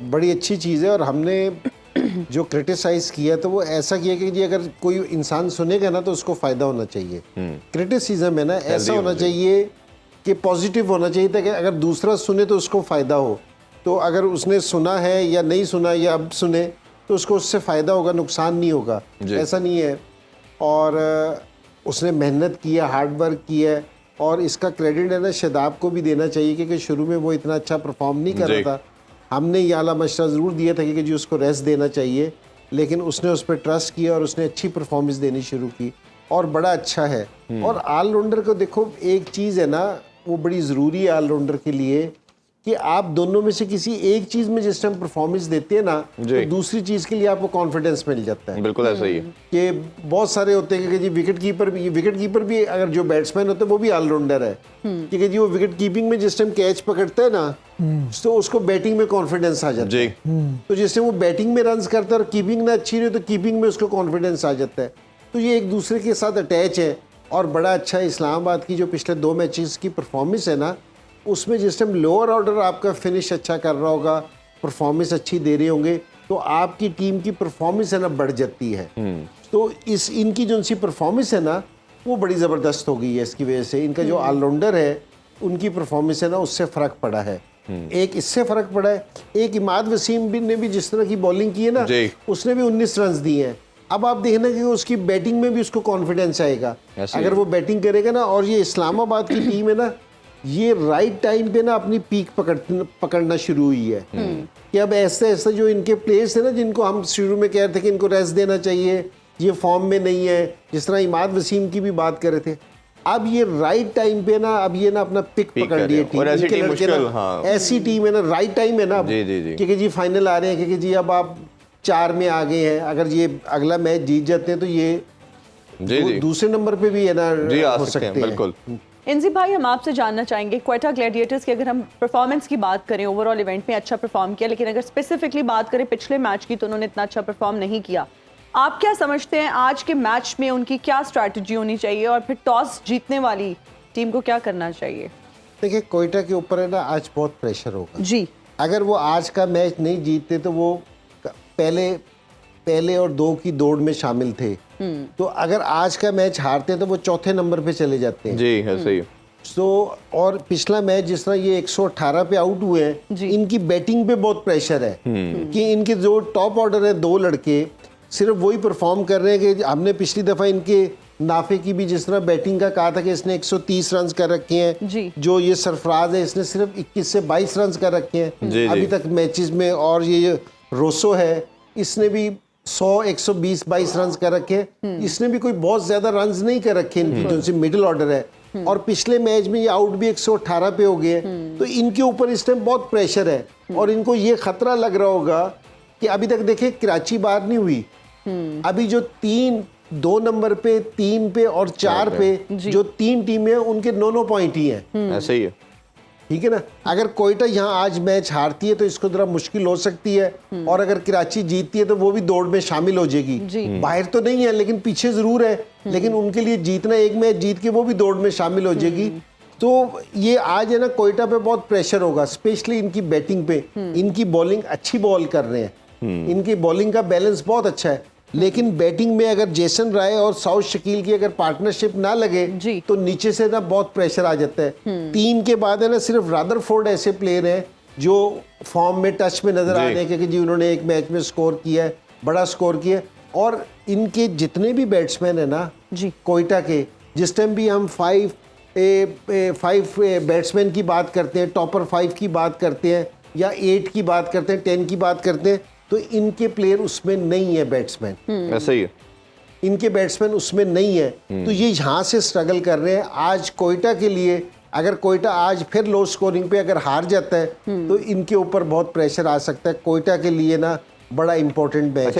बड़ी अच्छी चीज़ है। और हमने जो क्रिटिसाइज़ किया तो वो ऐसा किया कि जी अगर कोई इंसान सुनेगा ना तो उसको फ़ायदा होना चाहिए। क्रिटिसिज्म है ना, ऐसा होना चाहिए कि पॉजिटिव होना चाहिए ताकि अगर दूसरा सुने तो उसको फ़ायदा हो। तो अगर उसने सुना है या नहीं सुना या अब सुने तो उसको उससे फ़ायदा होगा, नुकसान नहीं होगा, ऐसा नहीं है। और उसने मेहनत की है, हार्ड वर्क की है, और इसका क्रेडिट है ना शादाब को भी देना चाहिए क्योंकि शुरू में वो इतना अच्छा परफॉर्म नहीं कर रहा था। हमने ये आला मशवरा ज़रूर दिया था कि जी उसको रेस्ट देना चाहिए, लेकिन उसने उस पर ट्रस्ट किया और उसने अच्छी परफॉर्मेंस देनी शुरू की और बड़ा अच्छा है। और ऑलराउंडर को देखो, एक चीज़ है ना वो बड़ी ज़रूरी है ऑलराउंडर के लिए कि आप दोनों में से किसी एक चीज़ में जिस टाइम परफॉर्मेंस देते हैं ना तो दूसरी चीज़ के लिए आपको कॉन्फिडेंस मिल जाता है। बिल्कुल ऐसा ही है कि बहुत सारे होते हैं कि जी विकेट कीपर भी अगर जो बैट्समैन होते हैं वो भी ऑलराउंडर है, क्योंकि जी वो विकेट कीपिंग में जिस टाइम कैच पकड़ता है ना तो उसको बैटिंग में कॉन्फिडेंस आ जाता है। तो जिस टाइम वो बैटिंग में रन करता है और कीपिंग ना अच्छी रही तो कीपिंग में उसको कॉन्फिडेंस आ जाता है। तो ये एक दूसरे के साथ अटैच है और बड़ा अच्छा है। इस्लामाबाद की जो पिछले 2 मैचेस की परफॉर्मेंस है ना, उसमें जिस टाइम लोअर ऑर्डर आपका फिनिश अच्छा कर रहा होगा, परफॉर्मेंस अच्छी दे रहे होंगे तो आपकी टीम की परफॉर्मेंस है ना बढ़ जाती है। तो इनकी जो सी परफॉर्मेंस है ना वो बड़ी ज़बरदस्त हो गई है। इसकी वजह से इनका जो ऑलराउंडर है उनकी परफॉर्मेंस है ना उससे फ़र्क पड़ा है। एक इससे फ़र्क पड़ा है, एक इमाद वसीम ने भी जिस तरह की बॉलिंग की है ना उसने भी 19 रन दिए हैं। अब आप देखना कि उसकी बैटिंग में भी उसको कॉन्फिडेंस आएगा अगर वो बैटिंग करेगा ना। और ये इस्लामाबाद की टीम है ना, ये राइट टाइम पे ना अपनी पीक पकड़ना शुरू हुई है कि अब ऐसे ऐसे जो इनके प्लेयर्स है ना जिनको हम शुरू में कह रहे थे कि इनको रेस्ट देना चाहिए, ये फॉर्म में नहीं है, जिस तरह इमाद वसीम की भी बात कर रहे थे, अब ये राइट टाइम पे ना अब ये ना अपना पिक पकड़ लिए टीम। और ऐसी टीम मुश्किल, ऐसी टीम है ना, राइट टाइम है ना क्योंकि जी फाइनल आ रहे हैं, क्योंकि जी अब आप 4 में आ गए हैं। अगर ये अगला मैच जीत जाते हैं तो ये दूसरे नंबर पे भी है ना हो सकते हैं। बिल्कुल। इंजी भाई, हम आपसे जानना चाहेंगे क्वेटा ग्लैडिएटर्स की अगर हम परफॉर्मेंस की बात करें, ओवरऑल इवेंट में अच्छा परफॉर्म किया, लेकिन अगर स्पेसिफिकली बात करें पिछले मैच की तो उन्होंने इतना अच्छा परफॉर्म नहीं किया। आप क्या समझते हैं आज के मैच में उनकी क्या स्ट्रैटेजी होनी चाहिए और फिर टॉस जीतने वाली टीम को क्या करना चाहिए? देखिए क्वेटा के ऊपर है ना आज बहुत प्रेशर होगा जी। अगर वो आज का मैच नहीं जीतते तो वो पहले और 2 की दौड़ में शामिल थे। तो अगर आज का मैच हारते तो वो चौथे नंबर पे चले जाते हैं। जी ऐसे ही। तो और पिछला मैच जिस तरह ये 118 पे आउट हुए हैं, इनकी बैटिंग पे बहुत प्रेशर है कि इनके जो टॉप ऑर्डर है 2 लड़के सिर्फ वही परफॉर्म कर रहे हैं कि हमने पिछली दफ़ा इनके नाफे की भी जिस तरह बैटिंग का कहा था कि इसने 130 रन कर रखे हैं, जो ये सरफराज है इसने सिर्फ 21 से 22 रन कर रखे हैं अभी तक मैचेस में। और ये रोसो है इसने भी 120-22 रन कर रखे हैं, इसने भी कोई बहुत ज्यादा रन नहीं कर रखे इनकी जो सी मिडिल ऑर्डर है। और पिछले मैच में ये आउट भी 118 पे हो गए, तो इनके ऊपर इस टाइम बहुत प्रेशर है और इनको ये खतरा लग रहा होगा कि अभी तक देखिए कराची बाहर नहीं हुई, अभी जो 2 नंबर पे, 3 पे और 4 पे जो 3 टीमें हैं उनके 9 पॉइंट ही हैं। ऐसे ही है, ठीक है ना। अगर कोयटा यहाँ आज मैच हारती है तो इसको जरा मुश्किल हो सकती है, और अगर कराची जीतती है तो वो भी दौड़ में शामिल हो जाएगी। बाहर तो नहीं है लेकिन पीछे जरूर है, लेकिन उनके लिए जीतना, एक मैच जीत के वो भी दौड़ में शामिल हो जाएगी। तो ये आज है ना कोयटा पे बहुत प्रेशर होगा, स्पेशली इनकी बैटिंग पे। इनकी बॉलिंग अच्छी बॉल कर रहे हैं, इनकी बॉलिंग का बैलेंस बहुत अच्छा है, लेकिन बैटिंग में अगर जेसन राय और साउथ शकील की अगर पार्टनरशिप ना लगे तो नीचे से ना बहुत प्रेशर आ जाता है। 3 के बाद है ना सिर्फ रादरफोर्ड ऐसे प्लेयर हैं जो फॉर्म में टच में नजर आ रहे हैं, क्योंकि जी उन्होंने एक मैच में स्कोर किया है, बड़ा स्कोर किया है। और इनके जितने भी बैट्समैन है ना कोयटा के, जिस टाइम भी हम 5 बैट्समैन की बात करते हैं, टॉपर 5 की बात करते हैं या 8 की बात करते हैं, 10 की बात करते हैं, तो इनके प्लेयर उसमें नहीं है बैट्समैन। ऐसा ही है, इनके बैट्समैन उसमें नहीं है। तो ये यहाँ से स्ट्रगल कर रहे हैं। आज कोयटा के लिए अगर कोयटा आज फिर लो स्कोरिंग पे अगर हार जाता है तो इनके ऊपर बहुत प्रेशर आ सकता है। कोयटा के लिए ना बड़ा इंपॉर्टेंट मैच